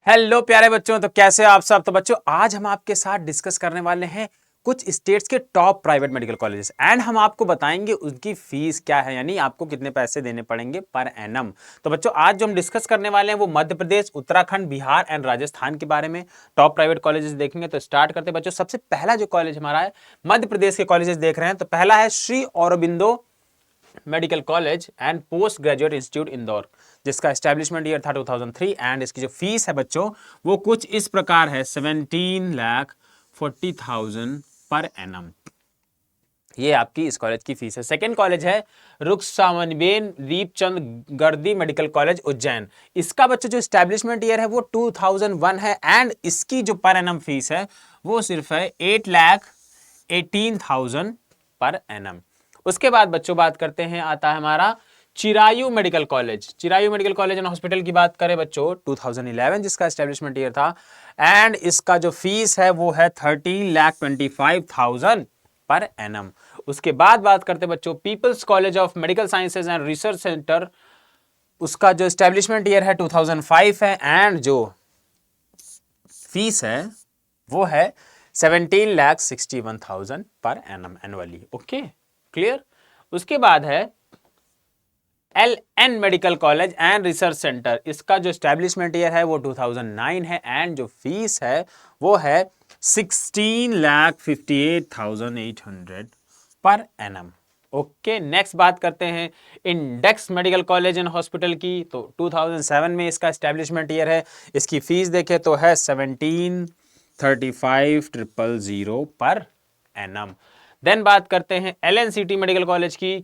Hello प्यारे बच्चों, तो कैसे हो आप सब। तो बच्चों आज हम आपके साथ डिस्कस करने वाले हैं कुछ स्टेट्स के top private medical colleges and हम आपको बताएंगे उनकी फीस क्या है, यानी आपको कितने पैसे देने पड़ेंगे पर एनम। तो बच्चों आज जो हम डिस्कस करने वाले हैं वो मध्य प्रदेश, उत्तराखंड, बिहार एंड राजस्थान के बारे में टॉप प्राइवेट कॉलेजेस देखेंगे। तो स्टार्ट करते हैं बच्चों। सबसे पहला जो कॉलेज हमारा है, मध्य प्रदेश के कॉलेजेस देख रहे हैं। तो पहला है Shri Aurobindo medical college and post graduate institute Indore, जिसका एस्टेब्लिशमेंट ईयर था 2003 एंड इसकी जो फीस है बच्चों वो कुछ इस प्रकार है 17,40,000 पर एनम। ये आपकी इस कॉलेज की फीस है। सेकेंड कॉलेज है रुक्सावनबेन दीपचंद गर्दी मेडिकल कॉलेज उज्जैन। इसका बच्चों जो एस्टेब्लिशमेंट ईयर है वो 2001 है एंड इसकी जो पर एनम फीस है वो सिर्फ है 8,18,000 पर एनम। उसके बाद बच्चों बात करते हैं, आता है हमारा Chirayu medical college. Chirayu medical college and hospital की बात करें बच्चों 2011 जिसका एस्टेब्लिशमेंट ईयर था एंड इसका जो फीस है वो है 13,25,000 पर एनम। उसके बाद बात करते हैं बच्चों people's college of medical sciences and research centre. उसका जो एस्टेब्लिशमेंट ईयर है 2005 है एंड जो फीस है वो है 17,61,000 per annum annually. Okay, clear. उसके बाद है L N medical college and research centre. इसका जो एस्टेब्लिशमेंट ईयर है वो 2009 है एंड जो फीस है वो है 16,58,800 पर एनम। ओके, नेक्स्ट बात करते हैं index medical college and hospital की। तो 2007 में इसका एस्टेब्लिशमेंट ईयर है। इसकी फीस देखें तो है 17,35,000 पर एनम। देन बात करते हैं एलएनसीटी मेडिकल कॉलेज की।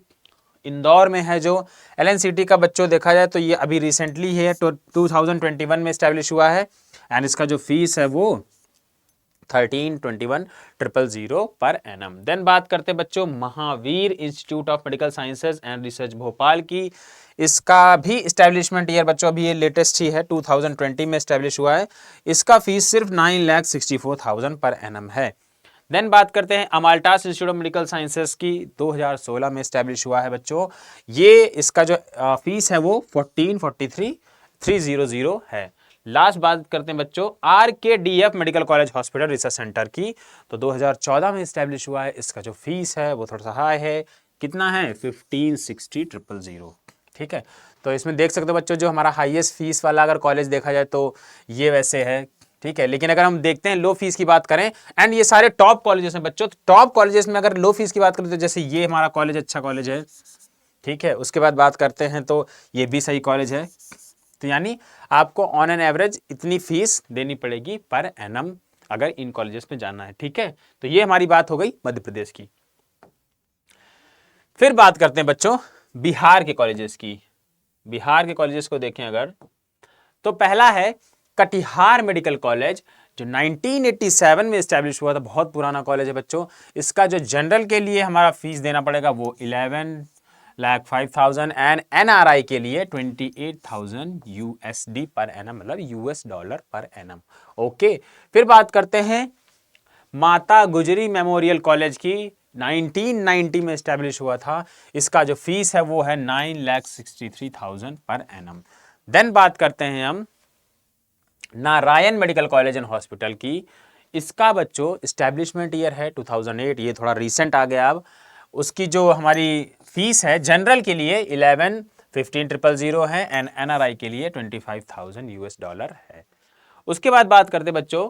इंदौर में है जो एलएनसीटी का बच्चों देखा जाए तो ये अभी रिसेंटली है, तो 2021 में स्टैब्लिश हुआ है एंड इसका जो फीस है वो 13,21,000 पर एनम। देन बात करते हैं बच्चों Mahavir institute of medical sciences and research Bhopal की। इसका भी एस्टेब्लिशमेंट ईयर बच्चों अभी ये लेटेस्ट ही है, 2020 में एस्टेब्लिश हुआ है। इसका फीस सिर्फ 9,64,000 पर एनम है। देन बात करते हैं अमाल्टास इंस्टीट्यूट ऑफ मेडिकल साइंसेज की। 2016 में एस्टेब्लिश हुआ है बच्चों। ये इसका जो फीस है वो 14,43,300 है। लास्ट बात करते हैं बच्चों RKDF medical college hospital research centre की। तो 2014 में एस्टेब्लिश हुआ है। इसका जो फीस है वो थोड़ा सा हाई है, कितना है 15,60,000। ठीक है, तो इसमें देख सकते हो बच्चों जो हमारा हाईएस्ट फीस वाला अगर कॉलेज देखा जाए तो ये वैसे है। ठीक है, लेकिन अगर हम देखते हैं लो फीस की बात करें एंड ये सारे टॉप कॉलेजेस हैं बच्चों, टॉप कॉलेजेस में अगर लो फीस की बात करें तो जैसे ये हमारा कॉलेज अच्छा कॉलेज है। ठीक है, उसके बाद बात करते हैं तो ये भी सही कॉलेज है। तो यानी आपको ऑन एन एवरेज इतनी फीस देनी पड़ेगी पर एनम अगर इन कॉलेजेस में जाना है। ठीक है, तो ये हमारी बात हो गई मध्य प्रदेश की। फिर बात करते हैं बच्चों बिहार के कॉलेजेस की। बिहार के कॉलेजेस को देखें अगर, तो पहला है कटिहार मेडिकल कॉलेज जो 1987 में एस्टेब्लिश हुआ था। बहुत पुराना कॉलेज है बच्चों। इसका जो जनरल के लिए हमारा फीस देना पड़ेगा वो 11,05,000 एंड एनआरआई के लिए 28,000 यूएसडी पर एनम, मतलब US dollar per annum. Okay, फिर बात करते हैं माता गुजरी मेमोरियल कॉलेज की। 1990 में एस्टेब्लिश हुआ था। इसका जो फीस है वो है 9,63,000 पर एनम। देन बात करते हैं हम Narayan medical college and hospital की। इसका बच्चों एस्टेब्लिशमेंट ईयर है 2008, ये थोड़ा रिसेंट आ गया अब। उसकी जो हमारी फीस है जनरल के लिए 11,15,000 है एंड एनआरआई के लिए 25,000 यूएस डॉलर है। उसके बाद बात करते बच्चों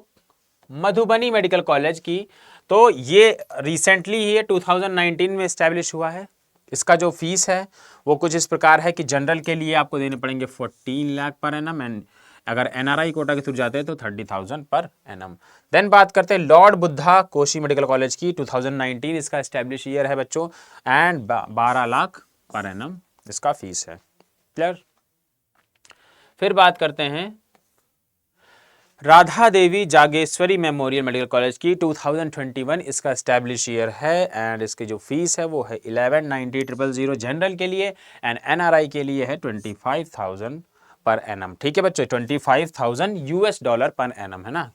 मधुबनी मेडिकल कॉलेज की। तो ये रिसेंटली ही 2019 में एस्टेब्लिश हुआ है। इसका जो फीस है वो कुछ इस प्रकार है कि जनरल के लिए आपको देने पड़ेंगे 14 लाख पर एनम एंड अगर एनआरआई कोटा के थ्रू जाते हैं तो 30,000 पर एनम। देन बात करते हैं lord Buddha Koshi medical college की। 2019 इसका एस्टेब्लिश ईयर है बच्चों एंड 12 लाख पर एनम इसका फीस है। क्लियर। फिर बात करते हैं Radha Devi Jageshwari memorial medical college की। 2021 इसका एस्टेब्लिश ईयर है एंड इसकी जो फीस है वो है 11,90,000 जनरल के लिए एंड एनआरआई के लिए है 25,000 पर एनम। ठीक है बच्चों, 25,000 यूएस डॉलर पर एनम है ना।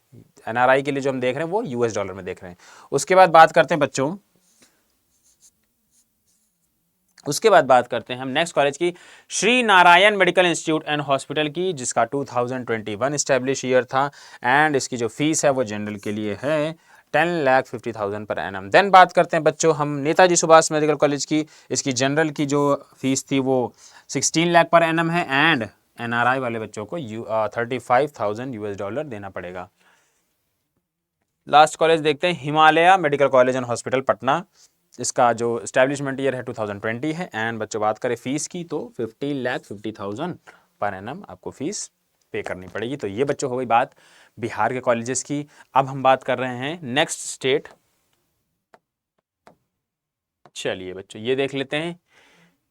एनआरआई के लिए जो हम देख रहे हैं वो यूएस डॉलर में देख रहे हैं। उसके बाद बात करते हैं बच्चों उसके बाद बात करते हैं हम नेक्स्ट कॉलेज की, Shri Narayan medical institute and hospital की, जिसका 2021 इस्टेब्लिश ईयर था एंड इसकी जो फीस है वो जनरल के लिए है 10,50,000 पर एनम। देन बात करते हैं बच्चों हम नेताजी सुभाष मेडिकल कॉलेज की, इसकी जनरल की जो फीस थी वो 16 लाख पर एनम है एंड एनआरआई वाले बच्चों को 35,000 यूएस डॉलर देना पड़ेगा। लास्ट कॉलेज देखते हैं Himalaya medical college and hospital Patna, इसका जो इस्टेब्लिशमेंट ईयर है 2020 है एंड बच्चों बात करें फीस की तो 15,50,000 पर एनम आपको फीस पे करनी पड़ेगी। तो ये बच्चों हो गई बात बिहार के कॉलेजेस की। अब हम बात कर रहे हैं नेक्स्ट स्टेट। चलिए बच्चों ये देख लेते हैं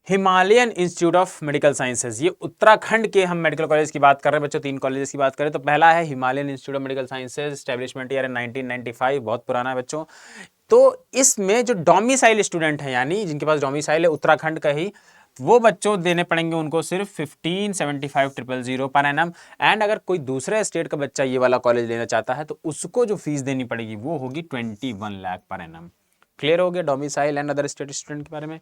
Himalayan institute of medical sciences, ये उत्तराखंड के हम मेडिकल कॉलेज की बात कर रहे हैं बच्चों। 3 कॉलेजेस की बात करें तो पहला है Himalayan institute of medical sciences, establishment year है 1995, बहुत पुराना है बच्चों। तो इसमें जो डोमिसाइल स्टूडेंट हैं यानी जिनके पास डोमिसाइल है उत्तराखंड का ही, वो बच्चों देने पड़ेंगे उनको सिर्फ 15,75,000 पर एनम। एंड अगर कोई दूसरे स्टेट का बच्चा ये वाला कॉलेज लेना चाहता है तो उसको जो फीस देनी पड़ेगी वो होगी 21 लाख पर एनम। क्लियर हो गया domicile and other state student के बारे में।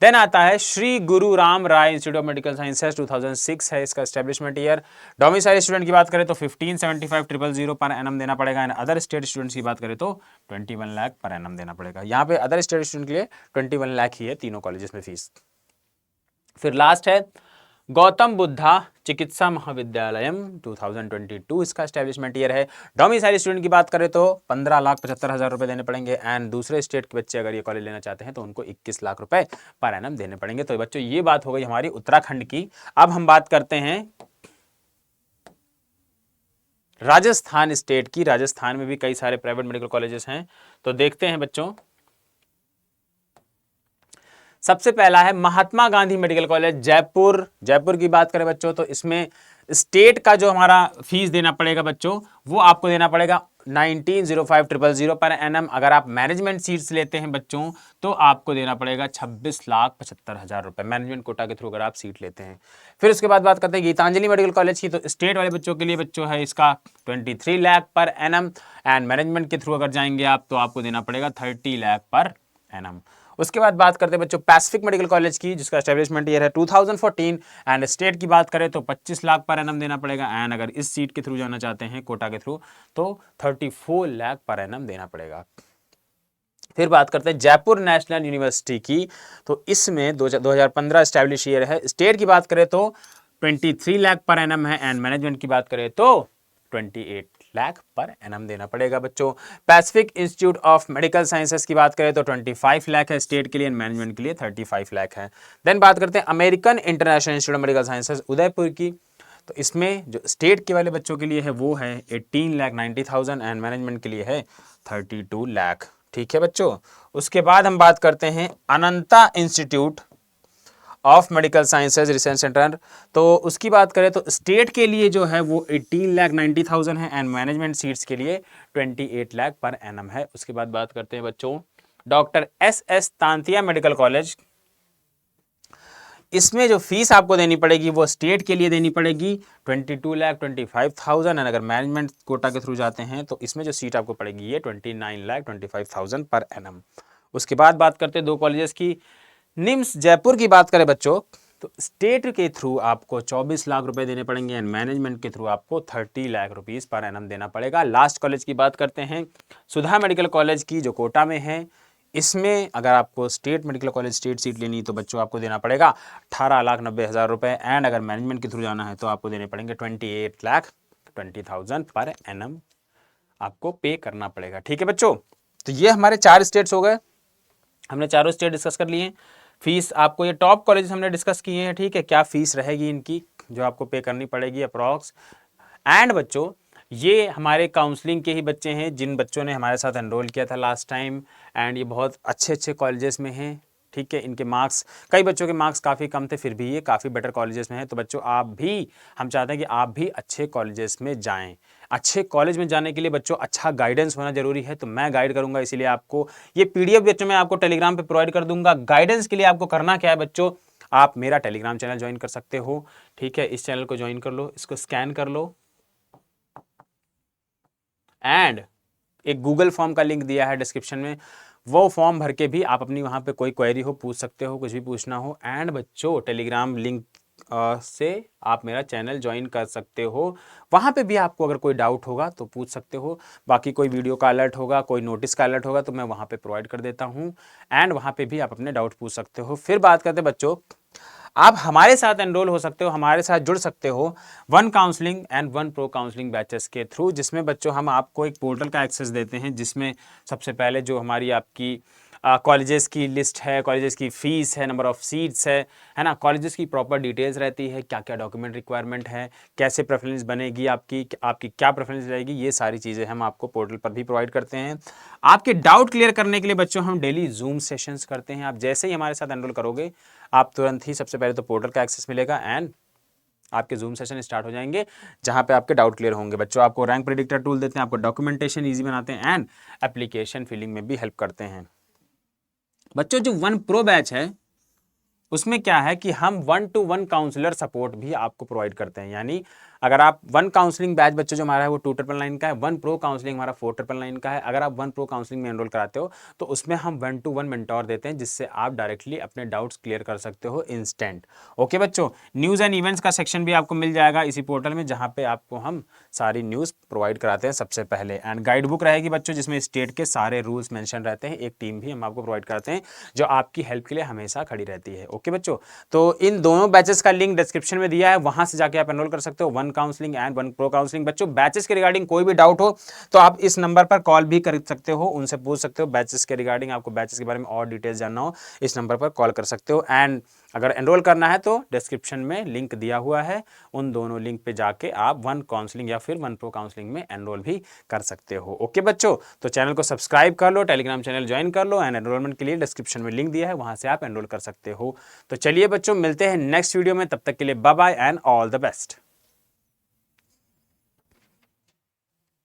देन आता है श्री गुरु राम राय इंस्टीट्यूट ऑफ मेडिकल साइंसेज, 2006 है इसका एस्टेब्लिशमेंट ईयर। डोमिसाइल स्टूडेंट की बात करें तो 15,75,000 पर एनम देना पड़ेगा एंड अदर स्टेट स्टूडेंट्स की बात करें तो 21 लाख पर एनम देना पड़ेगा। यहाँ पे अदर स्टेट स्टूडेंट के लिए 21 लाख ही है तीनों कॉलेजेस में फीस। फिर लास्ट है गौतम बुद्धा चिकित्सा महाविद्यालय 2022, इसका एस्टेब्लिशमेंट ईयर है। डोमिसाइल स्टूडेंट की बात करें तो 15,75,000 रुपए देने पड़ेंगे एंड दूसरे स्टेट के बच्चे अगर ये कॉलेज लेना चाहते हैं तो उनको 21 लाख रुपए पर एनम देने पड़ेंगे। तो बच्चों ये बात हो गई हमारी उत्तराखंड की। अब हम बात करते हैं राजस्थान स्टेट की। राजस्थान में भी कई सारे प्राइवेट मेडिकल कॉलेजेस हैं, तो देखते हैं बच्चों। सबसे पहला है महात्मा गांधी मेडिकल कॉलेज जयपुर। जयपुर की बात करें बच्चों तो इसमें स्टेट का जो हमारा फीस देना पड़ेगा बच्चों वो आपको देना पड़ेगा 19,05,000 पर एनम। अगर आप मैनेजमेंट सीट्स लेते हैं बच्चों तो आपको देना पड़ेगा 26,75,000 रुपए मैनेजमेंट कोटा के थ्रू अगर आप सीट लेते हैं। फिर उसके बाद बात करते हैं गीतांजलि मेडिकल कॉलेज की, तो स्टेट वाले बच्चों के लिए बच्चों है इसका 23 lakh per annum and management के थ्रू अगर जाएंगे आप तो आपको देना पड़ेगा 30 लाख पर एनम। उसके बाद बात करते हैं बच्चों पैसिफिक मेडिकल कॉलेज की, जिसका एस्टेब्लिशमेंट ईयर है 2014 एंड स्टेट की बात करें तो 25 लाख पर एनम देना पड़ेगा एंड अगर इस सीट के थ्रू जाना चाहते हैं कोटा के थ्रू तो 34 लाख पर एनम देना पड़ेगा। फिर बात करते हैं जयपुर नेशनल यूनिवर्सिटी की, तो इसमें 2015 एस्टेब्लिश ईयर है। स्टेट की बात करें तो 23 लाख पर एनम है एंड मैनेजमेंट की बात करें तो 28 लाख पर एनम देना पड़ेगा बच्चों। Pacific institute of medical sciences की बात करें तो 25 लाख है स्टेट के लिए, मैनेजमेंट के लिए 35 लाख है। देन बात करते हैं American international institute of medical sciences Udaipur की, तो इसमें जो स्टेट के वाले बच्चों के लिए है वो है 18,90,000 एंड मैनेजमेंट के लिए है 32 लाख। ठीक है बच्चों। उसके बाद हम बात करते हैं Ananta institute of medical sciences research centre, तो उसकी बात करें तो स्टेट के लिए जो है वो 18,90,000 है एंड मैनेजमेंट सीट्स के लिए 28 लाख पर एनम है। उसके बाद बात करते हैं बच्चों doctor S Tantia medical college, इसमें जो फीस आपको देनी पड़ेगी वो स्टेट के लिए देनी पड़ेगी 22,25,000 एंड अगर मैनेजमेंट कोटा के थ्रू जाते हैं तो इसमें जो सीट आपको पड़ेगी ये 29,25,000 पर एनम। उसके बाद बात करते हैं 2 कॉलेजेस की। निम्स जयपुर की बात करें बच्चों तो स्टेट के थ्रू आपको 24 लाख रुपए देने पड़ेंगे एंड मैनेजमेंट के थ्रू आपको 30 लाख रुपीस पर एनम देना पड़ेगा। लास्ट कॉलेज की बात करते हैं सुधा मेडिकल कॉलेज की, जो कोटा में है। इसमें अगर आपको state medical college state seat लेनी तो बच्चों आपको देना पड़ेगा 18,90,000 रुपए एंड अगर मैनेजमेंट के थ्रू जाना है तो आपको देने पड़ेंगे 28,20,000 पर एनम आपको पे करना पड़ेगा। ठीक है बच्चों, तो ये हमारे 4 स्टेट्स हो गए, हमने चारों स्टेट डिस्कस कर लिए। फीस आपको ये टॉप कॉलेज हमने डिस्कस किए हैं। ठीक है, क्या फीस रहेगी इनकी जो आपको पे करनी पड़ेगी अप्रॉक्स। एंड बच्चों ये हमारे काउंसलिंग के ही बच्चे हैं जिन बच्चों ने हमारे साथ एनरोल किया था लास्ट टाइम एंड ये बहुत अच्छे अच्छे कॉलेजेस में हैं। ठीक है, इनके मार्क्स, कई बच्चों के मार्क्स काफ़ी कम थे फिर भी ये काफ़ी बेटर कॉलेजेस में हैं। तो बच्चों आप भी, हम चाहते हैं कि आप भी अच्छे कॉलेजेस में जाएं। अच्छे कॉलेज में जाने के लिए बच्चों अच्छा गाइडेंस होना जरूरी है, तो मैं गाइड करूंगा, इसीलिए आपको ये पीडीएफ बच्चों मैं आपको टेलीग्राम पे प्रोवाइड कर दूंगा। गाइडेंस के लिए आपको करना क्या है बच्चों, आप मेरा टेलीग्राम चैनल ज्वाइन कर सकते हो। ठीक है, इस चैनल को ज्वाइन कर लो, इसको स्कैन कर लो एंड एक गूगल फॉर्म का लिंक दिया है डिस्क्रिप्शन में, वो फॉर्म भर के भी आप अपनी वहाँ पे कोई क्वेरी हो पूछ सकते हो, कुछ भी पूछना हो। एंड बच्चों टेलीग्राम लिंक से आप मेरा चैनल ज्वाइन कर सकते हो, वहाँ पे भी आपको अगर कोई डाउट होगा तो पूछ सकते हो। बाकी कोई वीडियो का अलर्ट होगा, कोई नोटिस का अलर्ट होगा तो मैं वहाँ पे प्रोवाइड कर देता हूँ, एंड वहाँ पे भी आप अपने डाउट पूछ सकते हो। फिर बात करते हैं बच्चों, आप हमारे साथ एनरोल हो सकते हो, हमारे साथ जुड़ सकते हो one counselling and one pro counselling batches के थ्रू, जिसमें बच्चों हम आपको एक पोर्टल का एक्सेस देते हैं, जिसमें सबसे पहले जो हमारी आपकी कॉलेजेस की लिस्ट है, कॉलेजेस की फ़ीस है, नंबर ऑफ़ सीट्स है ना, कॉलेजेस की प्रॉपर डिटेल्स रहती है, क्या क्या डॉक्यूमेंट रिक्वायरमेंट है, कैसे प्रेफरेंस बनेगी आपकी क्या प्रेफरेंस रहेगी, ये सारी चीज़ें हम आपको पोर्टल पर भी प्रोवाइड करते हैं। आपके डाउट क्लियर करने के लिए बच्चों हम डेली जूम सेशंस करते हैं। आप जैसे ही हमारे साथ एनरोल करोगे, आप तुरंत ही सबसे पहले तो पोर्टल का एक्सेस मिलेगा, एंड आपके जूम सेशन स्टार्ट हो जाएंगे, जहां पे आपके डाउट क्लियर होंगे। बच्चों आपको रैंक प्रेडिक्टर टूल देते हैं, आपको डॉक्यूमेंटेशन ईजी बनाते हैं, एंड एप्लीकेशन फिलिंग में भी हेल्प करते हैं। बच्चों जो वन प्रो बैच है उसमें क्या है कि हम 1-to-1 काउंसलर सपोर्ट भी आपको प्रोवाइड करते हैं। यानी अगर आप वन काउंसलिंग बैच बच्चों जो हमारा है वो 2,999 का है, वन प्रो काउंसलिंग हमारा 4,999 का है। अगर आप वन प्रो काउंसलिंग में एनरोल कराते हो तो उसमें हम 1-to-1 मेंटोर देते हैं, जिससे आप डायरेक्टली अपने डाउट्स क्लियर कर सकते हो इंस्टेंट। ओके बच्चों, न्यूज़ एंड इवेंट्स का सेक्शन भी आपको मिल जाएगा इसी पोर्टल में, जहाँ पे आपको हम सारी न्यूज़ प्रोवाइड कराते हैं सबसे पहले। एंड गाइड बुक रहेगी बच्चों, जिसमें स्टेट के सारे रूल्स मेंशन रहते हैं। एक टीम भी हम आपको प्रोवाइड करते हैं जो आपकी हेल्प के लिए हमेशा खड़ी रहती है। ओके बच्चों, तो इन दोनों बैचेस का लिंक डिस्क्रिप्शन में दिया है, वहां से जाके आप एनरोल कर सकते हो, one counselling and one pro counselling. बच्चों बैचेस के रिगार्डिंग कोई भी डाउट हो तो आप इस नंबर पर कॉल भी कर सकते हो, उनसे पूछ सकते हो बैचेस के रिगार्डिंग, आपको बैचेस के बारे में और डिटेल्स जानना हो इस नंबर पर कॉल कर सकते हो। एंड अगर एनरोल करना है तो डिस्क्रिप्शन में लिंक दिया हुआ है, उन दोनों लिंक पे जाके आप वन काउंसलिंग या फिर वन प्रो काउंसलिंग में एनरोल भी कर सकते हो। ओके बच्चों, तो चैनल को सब्सक्राइब कर लो, टेलीग्राम चैनल ज्वाइन कर लो, एंड एनरोलमेंट के लिए डिस्क्रिप्शन में लिंक दिया है, वहां से आप एनरोल कर सकते हो। तो चलिए बच्चों, मिलते हैं नेक्स्ट वीडियो में, तब तक के लिए bye bye and all the best.